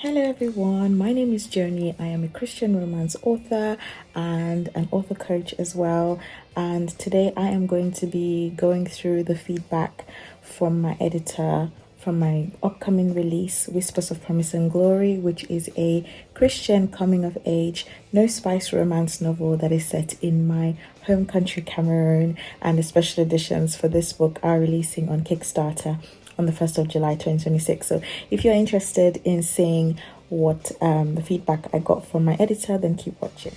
Hello everyone, my name is Journey. I am a Christian romance author and an author coach as well. And today I am going to be going through the feedback from my editor from my upcoming release, Whispers of Promise and Glory, which is a Christian coming of age, no spice romance novel that is set in my home country, Cameroon. And the special editions for this book are releasing on Kickstarter on the 1st of July 2026. So if you're interested in seeing what the feedback I got from my editor, then keep watching.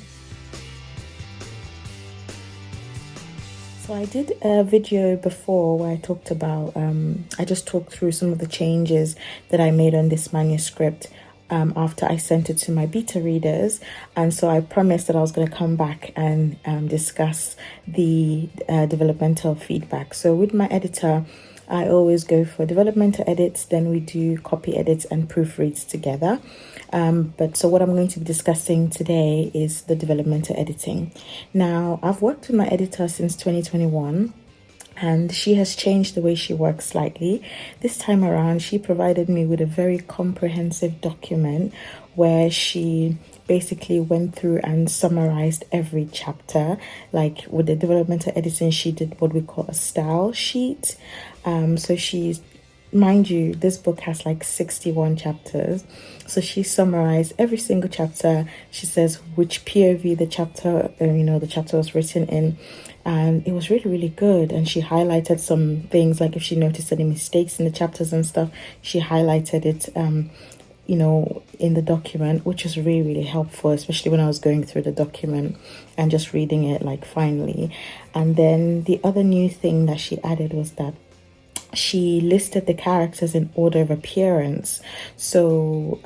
So I did a video before where I talked about, I just talked through some of the changes that I made on this manuscript after I sent it to my beta readers. And so I promised that I was going to come back and discuss the developmental feedback. So with my editor, I always go for developmental edits, then we do copy edits and proofreads together. But so what I'm going to be discussing today is the developmental editing. Now, I've worked with my editor since 2021. And she has changed the way she works slightly. This time around, she provided me with a very comprehensive document where she basically went through and summarized every chapter. Like with the developmental editing, she did what we call a style sheet. So she's, mind you, this book has like 61 chapters. So she summarized every single chapter. She says which POV the chapter, the chapter was written in. And it was really, really good. And she highlighted some things, like if she noticed any mistakes in the chapters and stuff, she highlighted it, in the document, which was really, really helpful, especially when I was going through the document and just reading it like finally. And then the other new thing that she added was that she listed the characters in order of appearance. So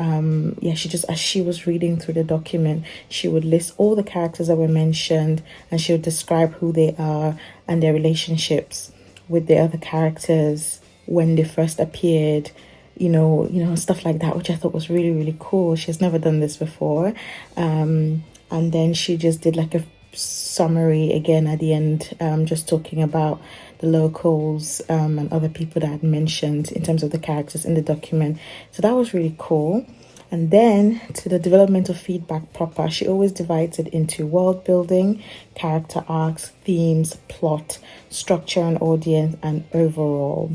she just, as she was reading through the document, she would list all the characters that were mentioned, and she would describe who they are and their relationships with the other characters when they first appeared, stuff like that, which I thought was really, really cool. She's never done this before. And then she just did like a summary again at the end, just talking about the locals and other people that I had mentioned in terms of the characters in the document. So that was really cool. And then to the developmental feedback proper, she always divides it into world building, character arcs, themes, plot, structure and audience, and overall,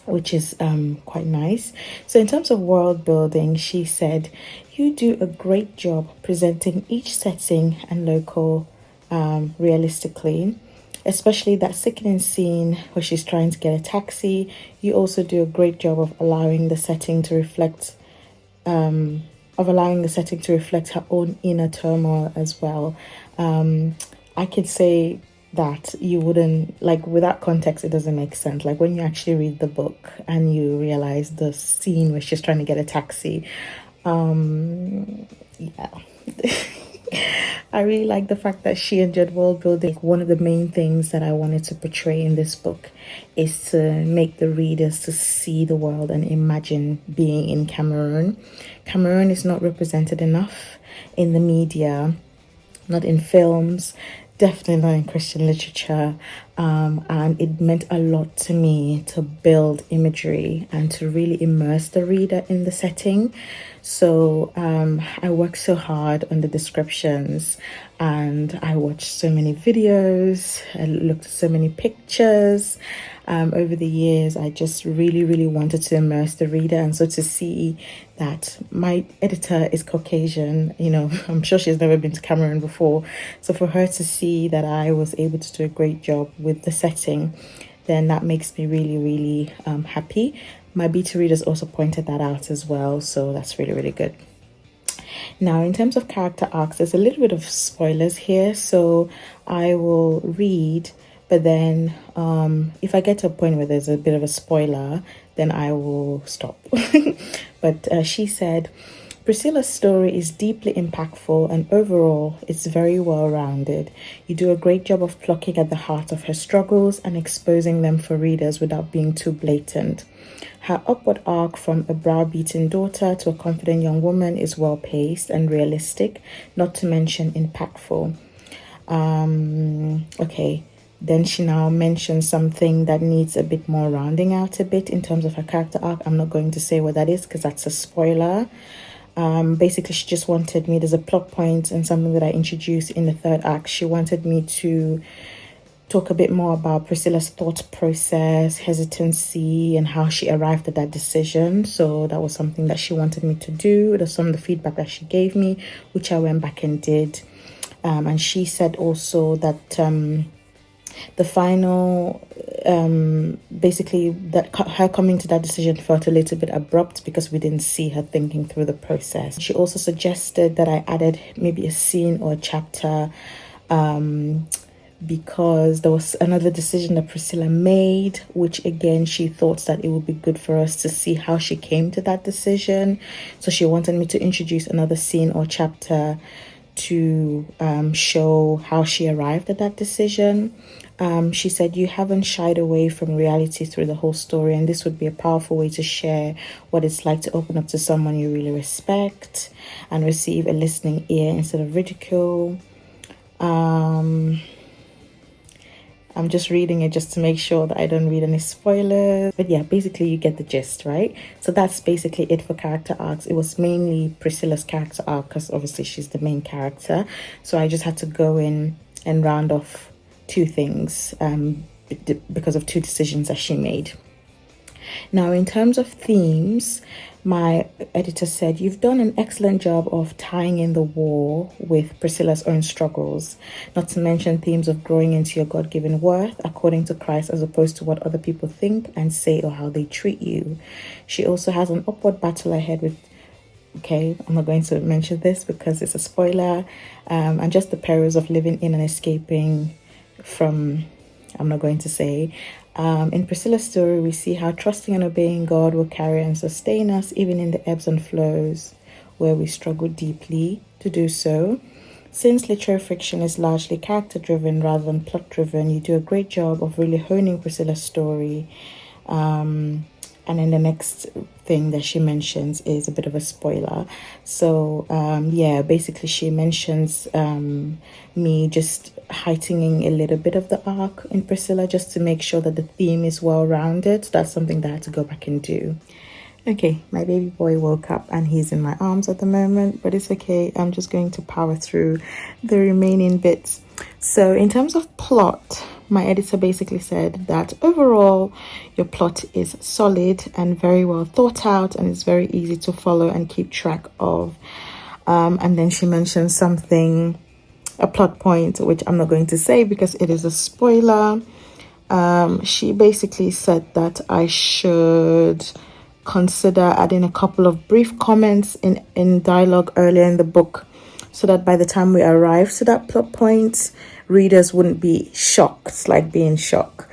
which is quite nice. So in terms of world building, she said, you do a great job presenting each setting and local realistically, especially that sickening scene where she's trying to get a taxi. You also do a great job of allowing the setting to reflect her own inner turmoil as well. I could say that you wouldn't, like, without context, it doesn't make sense. Like when you actually read the book and you realize the scene where she's trying to get a taxi, yeah. I really like the fact that she enjoyed world building. One of the main things that I wanted to portray in this book is to make the readers to see the world and imagine being in Cameroon. Cameroon is not represented enough in the media, not in films, definitely not in Christian literature. And it meant a lot to me to build imagery and to really immerse the reader in the setting. So I worked so hard on the descriptions, and I watched so many videos, I looked at so many pictures. Over the years, I just really, really wanted to immerse the reader. And so to see that my editor is Caucasian, I'm sure she's never been to Cameroon before. So for her to see that I was able to do a great job with the setting, then that makes me really, really happy. My beta readers also pointed that out as well, so that's really, really good. Now, in terms of character arcs, there's a little bit of spoilers here, so I will read, but then if I get to a point where there's a bit of a spoiler, then I will stop. But she said, Priscilla's story is deeply impactful, and overall, it's very well-rounded. You do a great job of plucking at the heart of her struggles and exposing them for readers without being too blatant. Her upward arc from a browbeaten daughter to a confident young woman is well-paced and realistic, not to mention impactful. Okay. Then she now mentions something that needs a bit more rounding out a bit in terms of her character arc. I'm not going to say what that is because that's a spoiler. Basically, she just wanted me, there's a plot point and something that I introduced in the third act. She wanted me to talk a bit more about Priscilla's thought process, hesitancy, and how she arrived at that decision. So that was something that she wanted me to do. That's some of the feedback that she gave me, which I went back and did. And she said also that the final, basically, that her coming to that decision felt a little bit abrupt because we didn't see her thinking through the process. She also suggested that I added maybe a scene or a chapter, because there was another decision that Priscilla made, which again, she thought that it would be good for us to see how she came to that decision. So she wanted me to introduce another scene or chapter to show how she arrived at that decision. She said, you haven't shied away from reality through the whole story, and this would be a powerful way to share what it's like to open up to someone you really respect and receive a listening ear instead of ridicule. I'm just reading it just to make sure that I don't read any spoilers. But yeah, basically you get the gist, right? So that's basically it for character arcs. It was mainly Priscilla's character arc because obviously she's the main character. So I just had to go in and round off two things because of two decisions that she made. Now, in terms of themes, my editor said, you've done an excellent job of tying in the war with Priscilla's own struggles, not to mention themes of growing into your God-given worth according to Christ as opposed to what other people think and say or how they treat you. She also has an upward battle ahead with, okay, I'm not going to mention this because it's a spoiler, and just the perils of living in and escaping from, I'm not going to say. In Priscilla's story, we see how trusting and obeying God will carry and sustain us, even in the ebbs and flows where we struggle deeply to do so. Since literary fiction is largely character-driven rather than plot-driven, you do a great job of really honing Priscilla's story. And then the next thing that she mentions is a bit of a spoiler. So, yeah, basically she mentions me just heightening a little bit of the arc in Priscilla just to make sure that the theme is well-rounded. That's something that I had to go back and do. Okay, my baby boy woke up and he's in my arms at the moment, but it's okay. I'm just going to power through the remaining bits. So in terms of plot, my editor basically said that overall your plot is solid and very well thought out, and it's very easy to follow and keep track of. And then she mentioned something, a plot point, which I'm not going to say because it is a spoiler. She basically said that I should consider adding a couple of brief comments in dialogue earlier in the book, so that by the time we arrive to that plot point, readers wouldn't be shocked, like be in shock,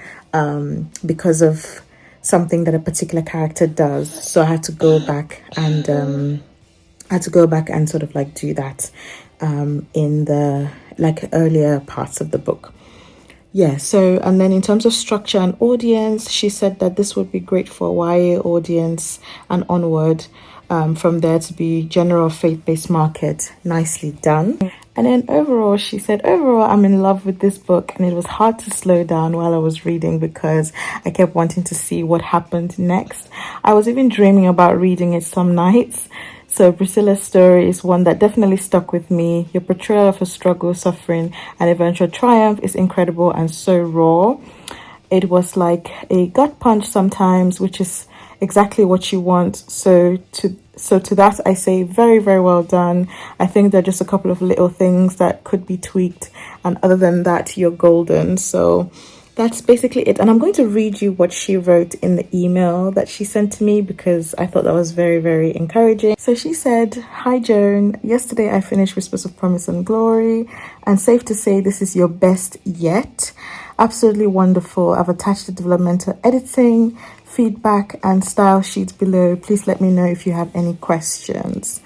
because of something that a particular character does. So I had to go back and sort of like do that in the like earlier parts of the book. Yeah, so, and then in terms of structure and audience, she said that this would be great for a YA audience and onward, from there to be general faith-based market. Nicely done. And then overall, she said, overall, I'm in love with this book, and it was hard to slow down while I was reading because I kept wanting to see what happened next. I was even dreaming about reading it some nights. So Priscilla's story is one that definitely stuck with me. Your portrayal of her struggle, suffering, and eventual triumph is incredible and so raw. It was like a gut punch sometimes, which is exactly what you want. So to that, I say very, very well done. I think there are just a couple of little things that could be tweaked, and other than that, you're golden. So that's basically it. And I'm going to read you what she wrote in the email that she sent to me because I thought that was very, very encouraging. So she said, hi Joan, yesterday I finished Whispers of Promise and Glory, and safe to say this is your best yet. Absolutely wonderful. I've attached the developmental editing, feedback and style sheets below. Please let me know if you have any questions.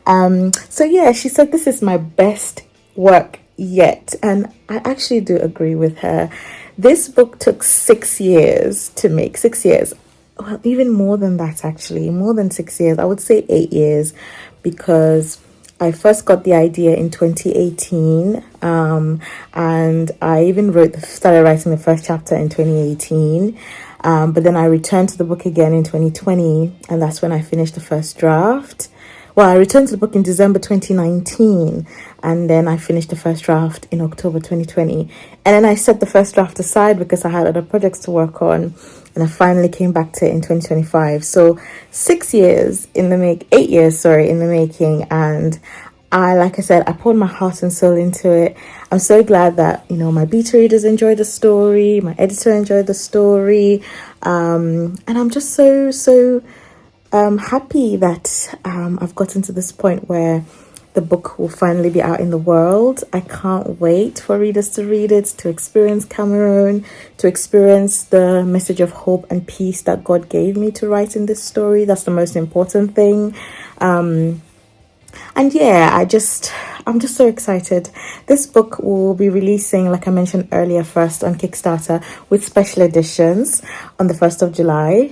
So yeah, she said this is my best work yet, and I actually do agree with her. This book took 6 years to make. 6 years. Well, even more than that, actually. More than 6 years. I would say 8 years, because I first got the idea in 2018. And I even started writing the first chapter in 2018. But then I returned to the book again in 2020. And that's when I finished the first draft, Well, I returned to the book in December 2019, and then I finished the first draft in October 2020. And then I set the first draft aside because I had other projects to work on, and I finally came back to it in 2025. So 8 years, in the making, and like I said, I poured my heart and soul into it. I'm so glad that, my beta readers enjoyed the story, my editor enjoyed the story, and I'm just so happy that I've gotten to this point where the book will finally be out in the world. I can't wait for readers to read it, to experience Cameroon, to experience the message of hope and peace that God gave me to write in this story. That's the most important thing. And yeah, I'm just so excited. This book will be releasing, like I mentioned earlier, first on Kickstarter with special editions on the 1st of July,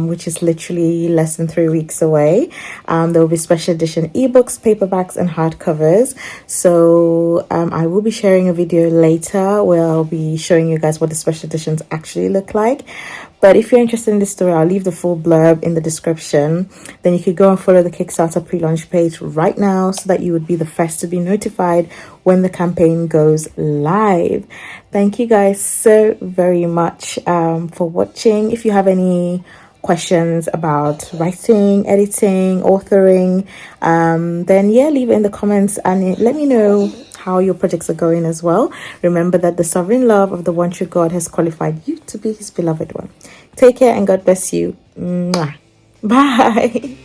which is literally less than 3 weeks away. There will be special edition ebooks, paperbacks, and hardcovers. So I will be sharing a video later where I'll be showing you guys what the special editions actually look like. But if you're interested in this story, I'll leave the full blurb in the description. Then you could go and follow the Kickstarter pre-launch page right now so that you would be the first to be notified when the campaign goes live. Thank you guys so very much for watching. If you have any questions about writing, editing, authoring, then yeah, leave it in the comments and let me know how your projects are going as well. Remember that the sovereign love of the one true God has qualified you to be his beloved one. Take care and God bless you. Mwah. Bye.